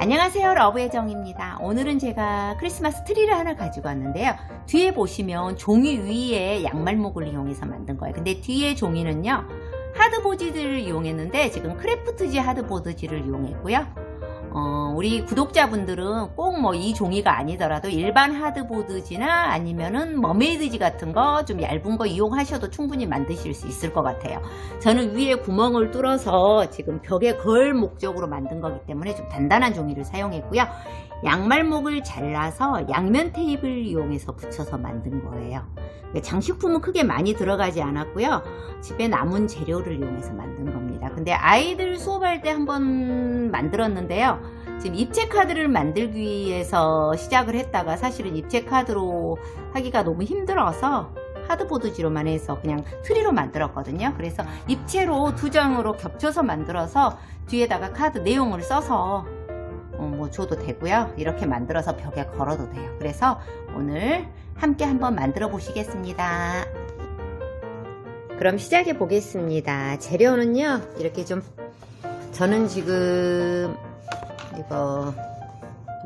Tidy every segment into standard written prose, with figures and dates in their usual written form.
안녕하세요, 러브혜정입니다. 오늘은 제가 크리스마스 트리를 하나 가지고 왔는데요. 뒤에 보시면 종이 위에 양말목을 이용해서 만든 거예요. 근데 뒤에 종이는요, 하드보드지를 이용했는데 지금 크래프트지 하드보드지를 이용했고요. 우리 구독자분들은 꼭 뭐 이 종이가 아니더라도 일반 하드보드지나 아니면은 머메이드지 같은 거 좀 얇은 거 이용하셔도 충분히 만드실 수 있을 것 같아요. 저는 위에 구멍을 뚫어서 지금 벽에 걸 목적으로 만든 거기 때문에 좀 단단한 종이를 사용했고요. 양말목을 잘라서 양면 테이프를 이용해서 붙여서 만든 거예요. 장식품은 크게 많이 들어가지 않았고요. 집에 남은 재료를 이용해서 만든 겁니다. 근데 아이들 수업할 때 한번 만들었는데요. 지금 입체 카드를 만들기 위해서 시작을 했다가 사실은 입체 카드로 하기가 너무 힘들어서 하드보드지로만 해서 그냥 트리로 만들었거든요. 그래서 입체로 두 장으로 겹쳐서 만들어서 뒤에다가 카드 내용을 써서 뭐 줘도 되고요. 이렇게 만들어서 벽에 걸어도 돼요. 그래서 오늘 함께 한번 만들어 보시겠습니다. 그럼 시작해 보겠습니다. 재료는요, 이렇게 좀, 저는 지금 이거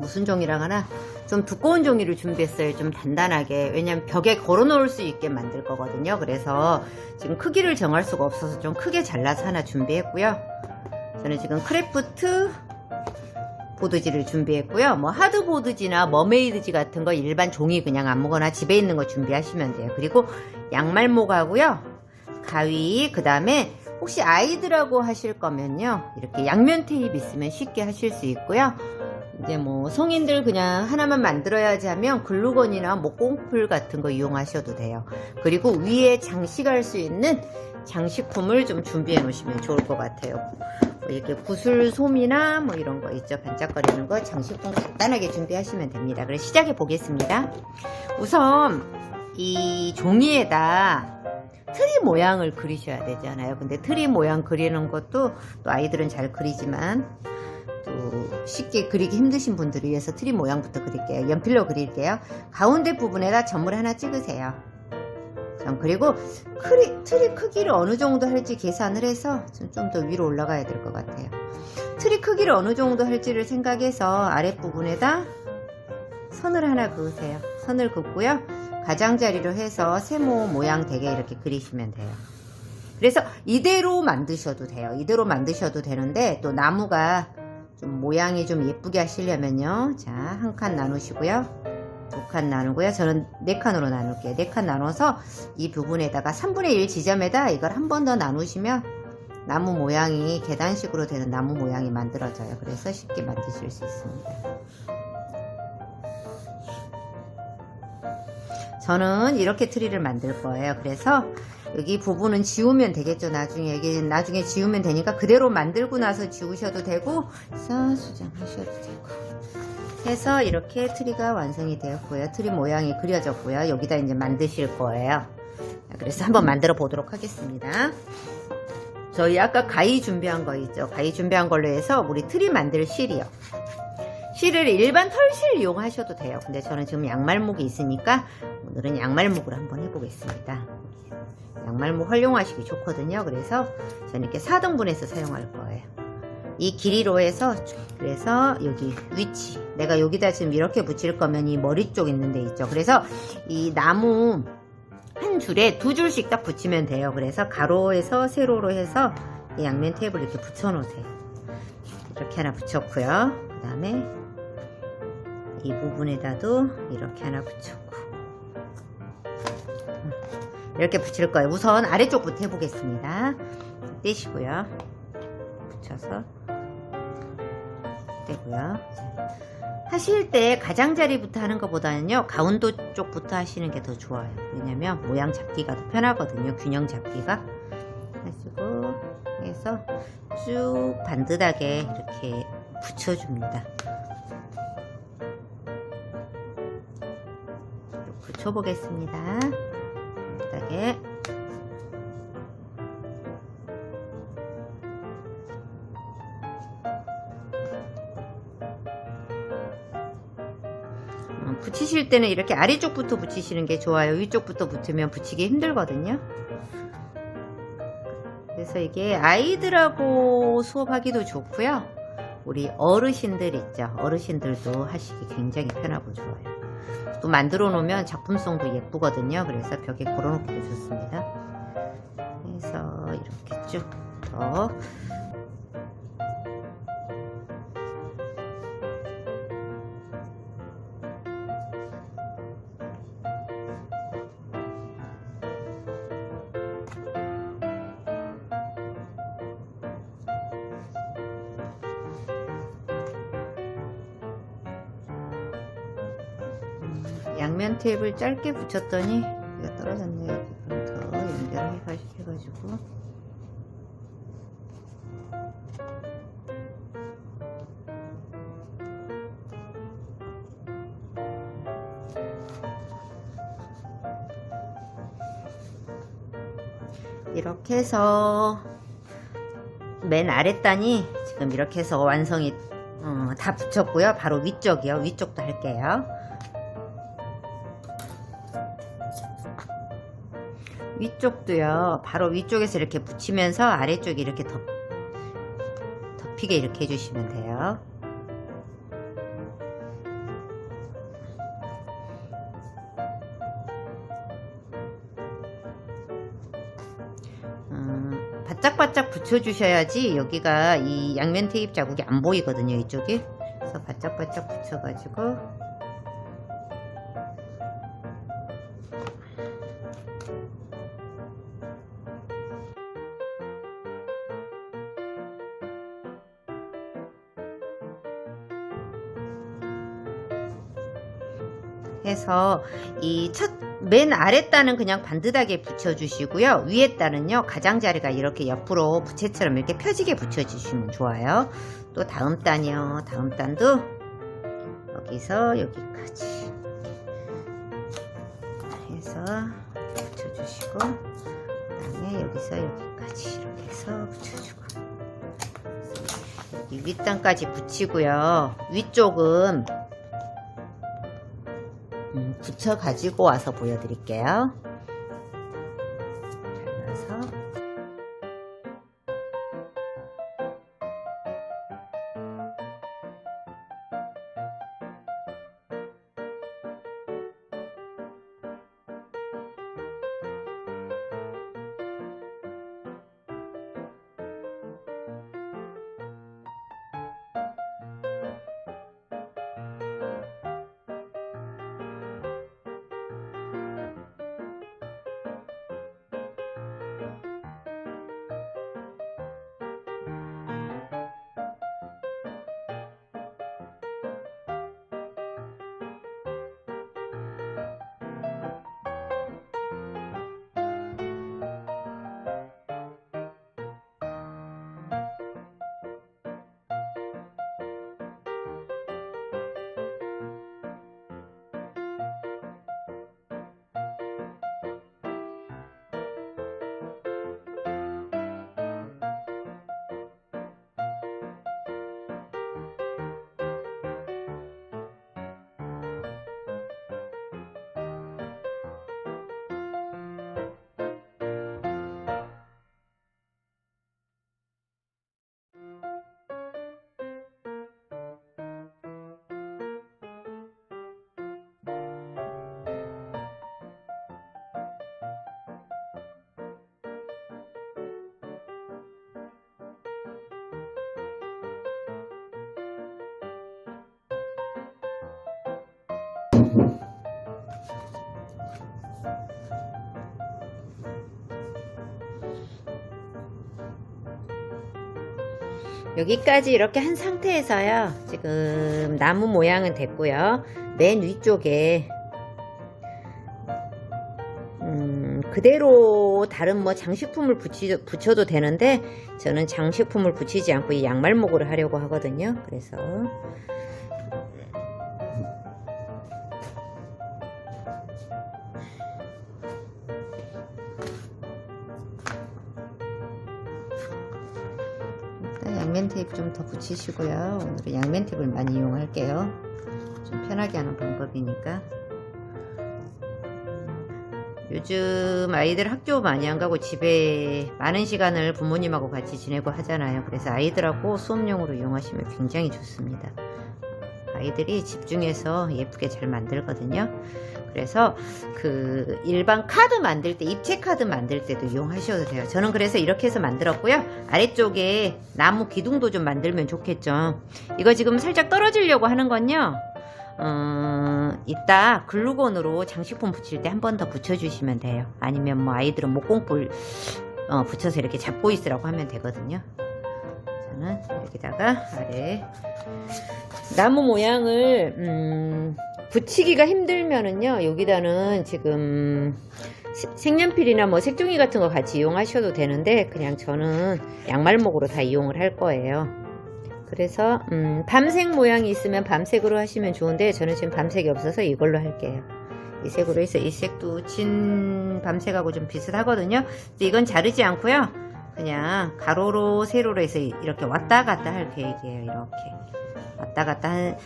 무슨 종이라 하나, 좀 두꺼운 종이를 준비했어요. 좀 단단하게. 왜냐면 벽에 걸어 놓을 수 있게 만들 거거든요. 그래서 지금 크기를 정할 수가 없어서 좀 크게 잘라서 하나 준비했고요. 저는 지금 크래프트 보드지를 준비했고요. 뭐 하드보드지나 머메이드지 같은 거 일반 종이 그냥 아무거나 집에 있는 거 준비하시면 돼요. 그리고 양말목하고요, 가위, 그 다음에 혹시 아이들하고 하실 거면요, 이렇게 양면 테이프 있으면 쉽게 하실 수 있고요. 이제 뭐 성인들 그냥 하나만 만들어야지 하면 글루건이나 목공풀 같은 거 이용하셔도 돼요. 그리고 위에 장식할 수 있는 장식품을 좀 준비해 놓으시면 좋을 것 같아요. 뭐 이렇게 구슬솜이나 뭐 이런 거 있죠, 반짝거리는 거, 장식품 간단하게 준비하시면 됩니다. 그래서 시작해 보겠습니다. 우선 이 종이에다 트리 모양을 그리셔야 되잖아요. 근데 트리 모양 그리는 것도 또 아이들은 잘 그리지만 또 쉽게 그리기 힘드신 분들을 위해서 트리 모양부터 그릴게요. 연필로 그릴게요. 가운데 부분에다 점을 하나 찍으세요. 그리고 트리 크기를 어느 정도 할지 계산을 해서 좀 더 위로 올라가야 될 것 같아요. 트리 크기를 어느 정도 할지를 생각해서 아랫부분에다 선을 하나 그으세요. 선을 긋고요. 가장자리로 해서 세모 모양 되게 이렇게 그리시면 돼요. 그래서 이대로 만드셔도 돼요. 이대로 만드셔도 되는데, 또 나무가 좀 모양이 좀 예쁘게 하시려면요, 자, 한 칸 나누시고요, 두 칸 나누고요. 저는 4칸으로 나눌게요. 4칸 나눠서 이 부분에다가 3분의 1 지점에다 이걸 한 번 더 나누시면 나무 모양이, 계단식으로 되는 나무 모양이 만들어져요. 그래서 쉽게 만드실 수 있습니다. 저는 이렇게 트리를 만들 거예요. 그래서 여기 부분은 지우면 되겠죠. 나중에 여기 나중에 지우면 되니까 그대로 만들고 나서 지우셔도 되고, 그래서 수정하셔도 되고 해서 이렇게 트리가 완성이 되었고요. 트리 모양이 그려졌고요. 여기다 이제 만드실 거예요. 그래서 한번 만들어 보도록 하겠습니다. 저희 아까 가위 준비한 거 있죠. 가위 준비한 걸로 해서 우리 트리 만들 실이요. 실을 일반 털실 이용하셔도 돼요. 근데 저는 지금 양말목이 있으니까 오늘은 양말목으로 한번 해보겠습니다. 양말목 활용하시기 좋거든요. 그래서 저는 이렇게 4등분해서 사용할 거예요. 이 길이로 해서, 그래서 여기 위치, 내가 여기다 지금 이렇게 붙일 거면 이 머리 쪽 있는 데 있죠. 그래서 이 나무 한 줄에 2줄씩 딱 붙이면 돼요. 그래서 가로에서 세로로 해서 이 양면 테이프를 이렇게 붙여 놓으세요. 이렇게 하나 붙였고요. 그 다음에 이 부분에다도 이렇게 하나 붙였고, 이렇게 붙일 거예요. 우선 아래쪽부터 해보겠습니다. 떼시고요. 붙여서 떼고요. 하실 때 가장자리부터 하는 것보다는요, 가운데 쪽부터 하시는 게 더 좋아요. 왜냐면 모양 잡기가 더 편하거든요. 균형 잡기가. 하시고 해서 쭉 반듯하게 이렇게 붙여줍니다. 붙여보겠습니다. 반듯하게. 붙이실 때는 이렇게 아래쪽부터 붙이시는 게 좋아요. 위쪽부터 붙으면 붙이기 힘들거든요. 그래서 이게 아이들하고 수업하기도 좋고요. 우리 어르신들 있죠. 어르신들도 하시기 굉장히 편하고 좋아요. 또 만들어 놓으면 작품성도 예쁘거든요. 그래서 벽에 걸어놓기도 좋습니다. 그래서 이렇게 쭉 더 양면 테이프를 짧게 붙였더니 이거 떨어졌네요. 여기 그럼 더 연결을 해가지고 이렇게 해서 맨 아랫단이 지금 이렇게 해서 완성이 다 붙였고요. 바로 위쪽이요. 위쪽도 할게요. 위쪽도요. 바로 위쪽에서 이렇게 붙이면서 아래쪽이 이렇게 덮이게 이렇게 해주시면 돼요. 바짝바짝 붙여주셔야지 여기가 이 양면 테이프 자국이 안 보이거든요. 이쪽이. 그래서 바짝바짝 붙여가지고 해서 이 맨 아랫단은 그냥 반듯하게 붙여주시고요. 위에 단은요 가장자리가 이렇게 옆으로 부채처럼 이렇게 펴지게 붙여주시면 좋아요. 또 다음 단이요. 다음 단도 여기서 여기까지 해서 붙여주시고 그다음에 여기서 여기까지 이렇게 해서 붙여주고 여기 윗단까지 붙이고요. 위쪽은 붙여 가지고 와서 보여드릴게요. 잘라서 여기까지 이렇게 한 상태에서요. 지금 나무 모양은 됐고요. 맨 위쪽에 그대로 다른 뭐 장식품을 붙여도 되는데 저는 장식품을 붙이지 않고 이 양말목을 하려고 하거든요. 그래서 양면 테이프 좀 더 붙이시고요. 오늘은 양면 테이프를 많이 이용할게요. 좀 편하게 하는 방법이니까. 요즘 아이들 학교 많이 안 가고 집에 많은 시간을 부모님하고 같이 지내고 하잖아요. 그래서 아이들하고 수업용으로 이용하시면 굉장히 좋습니다. 아이들이 집중해서 예쁘게 잘 만들거든요. 그래서 그 일반 카드 만들 때, 입체 카드 만들 때도 이용하셔도 돼요. 저는 그래서 이렇게 해서 만들었고요. 아래쪽에 나무 기둥도 좀 만들면 좋겠죠. 이거 지금 살짝 떨어지려고 하는 건요, 이따 글루건으로 장식품 붙일 때 한 번 더 붙여주시면 돼요. 아니면 뭐 아이들은 목공볼 붙여서 이렇게 잡고 있으라고 하면 되거든요. 저는 여기다가 아래 나무 모양을 붙이기가 힘들면은요, 여기다는 지금 색연필이나 뭐 색종이 같은 거 같이 이용하셔도 되는데, 그냥 저는 양말목으로 다 이용을 할 거예요. 그래서 밤색 모양이 있으면 밤색으로 하시면 좋은데, 저는 지금 밤색이 없어서 이걸로 할게요. 이 색으로 해서, 이 색도 진 밤색하고 좀 비슷하거든요. 이건 자르지 않고요, 그냥 가로로 세로로 해서 이렇게 왔다 갔다 할 계획이에요. 이렇게 왔다 갔다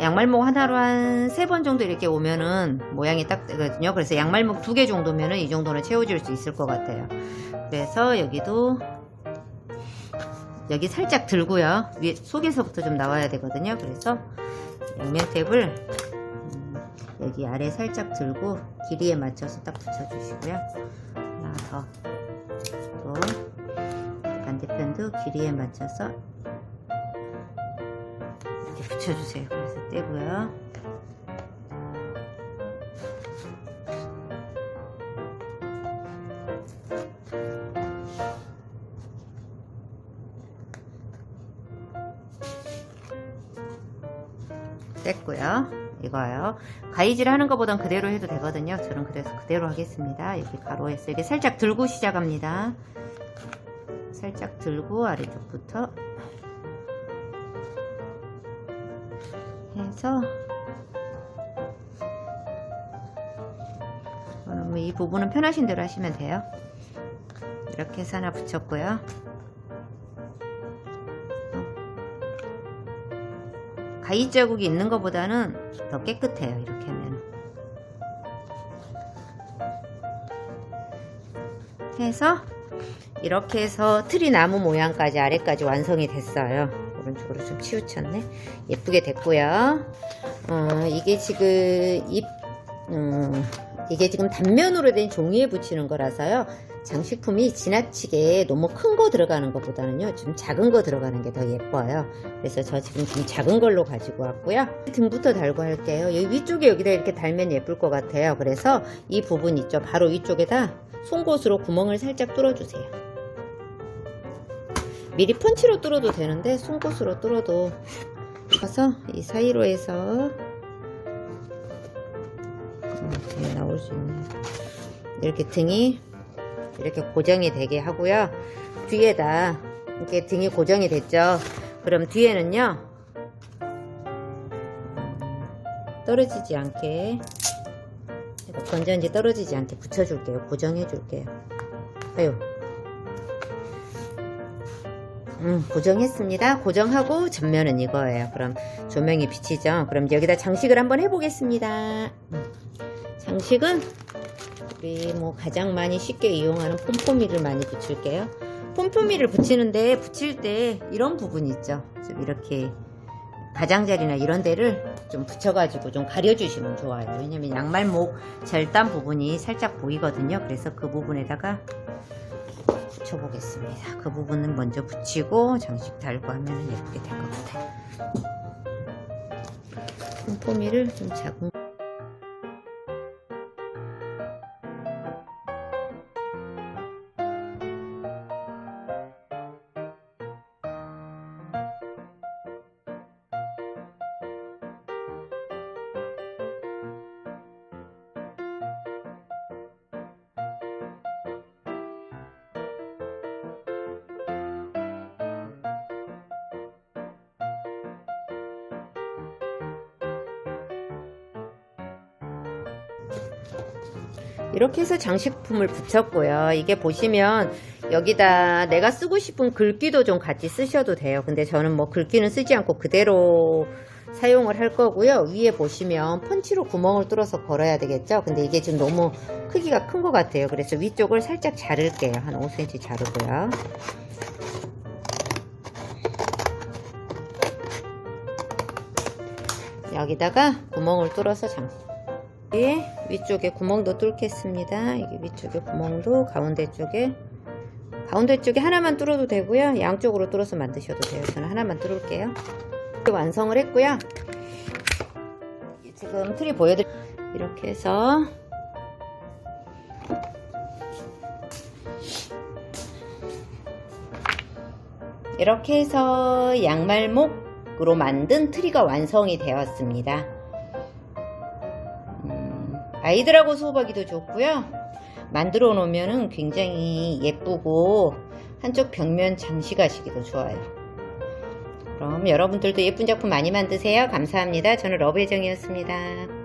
양말목 하나로 한 3번 정도 이렇게 오면은 모양이 딱 되거든요. 그래서 양말목 2개 정도면은 이 정도는 채워줄 수 있을 것 같아요. 그래서 여기도 여기 살짝 들고요. 위에 속에서부터 좀 나와야 되거든요. 그래서 양면 탭을 여기 아래 살짝 들고 길이에 맞춰서 딱 붙여주시고요. 하나 더, 또 반대편도 길이에 맞춰서 이렇게 붙여주세요. 그래서 떼고요. 뗐고요. 이거요. 가위질 하는 것보단 그대로 해도 되거든요. 저는 그래서 그대로 하겠습니다. 여기 가로에서 이렇게 살짝 들고 시작합니다. 살짝 들고 아래쪽부터 해서 이 부분은 편하신 대로 하시면 돼요. 이렇게 해서 하나 붙였고요. 가위 자국이 있는 것보다는 더 깨끗해요. 이렇게 하면 해서 이렇게 해서 트리 나무 모양까지 아래까지 완성이 됐어요. 오른쪽으로 좀 치우쳤네. 예쁘게 됐고요. 이게 지금 이게 지금 단면으로 된 종이에 붙이는 거라서요, 장식품이 지나치게 너무 큰 거 들어가는 것보다는요, 좀 작은 거 들어가는 게 더 예뻐요. 그래서 저 지금 좀 작은 걸로 가지고 왔고요. 등부터 달고 할게요. 여기 위쪽에 여기다 이렇게 달면 예쁠 것 같아요. 그래서 이 부분 있죠, 바로 위쪽에다 송곳으로 구멍을 살짝 뚫어주세요. 미리 펀치로 뚫어도 되는데 송곳으로 뚫어도 가서 이 사이로 해서 이렇게 나올 수 있네. 이렇게 등이 이렇게 고정이 되게 하고요. 뒤에다 이렇게 등이 고정이 됐죠. 그럼 뒤에는요, 떨어지지 않게, 건전지 떨어지지 않게 붙여줄게요. 고정해 줄게요. 아유, 고정했습니다. 고정하고 전면은 이거예요. 그럼 조명이 비치죠. 그럼 여기다 장식을 한번 해보겠습니다. 장식은 우리 뭐 가장 많이 쉽게 이용하는 폼포미를 많이 붙일게요. 폼포미를 붙이는데, 붙일 때 이런 부분 있죠, 좀 이렇게 가장자리나 이런 데를 좀 붙여가지고 좀 가려주시면 좋아요. 왜냐면 양말목 절단 부분이 살짝 보이거든요. 그래서 그 부분에다가 붙여보겠습니다. 그 부분은 먼저 붙이고 장식 달고 하면 예쁘게 될 것 같아요. 폼포미를 좀 작은 이렇게 해서 장식품을 붙였고요. 이게 보시면 여기다 내가 쓰고 싶은 글귀도 좀 같이 쓰셔도 돼요. 근데 저는 뭐 글귀는 쓰지 않고 그대로 사용을 할 거고요. 위에 보시면 펀치로 구멍을 뚫어서 걸어야 되겠죠. 근데 이게 지금 너무 크기가 큰 것 같아요. 그래서 위쪽을 살짝 자를게요. 한 5cm 자르고요. 여기다가 구멍을 뚫어서 위쪽에 구멍도 뚫겠습니다. 이게 위쪽에 구멍도 가운데 쪽에 하나만 뚫어도 되고요. 양쪽으로 뚫어서 만드셔도 돼요. 저는 하나만 뚫을게요. 완성을 했고요. 지금 트리 이렇게 해서 양말목으로 만든 트리가 완성이 되었습니다. 아이들하고 수업하기도 좋고요. 만들어 놓으면 굉장히 예쁘고 한쪽 벽면 장식하시기도 좋아요. 그럼 여러분들도 예쁜 작품 많이 만드세요. 감사합니다. 저는 러브혜정이었습니다.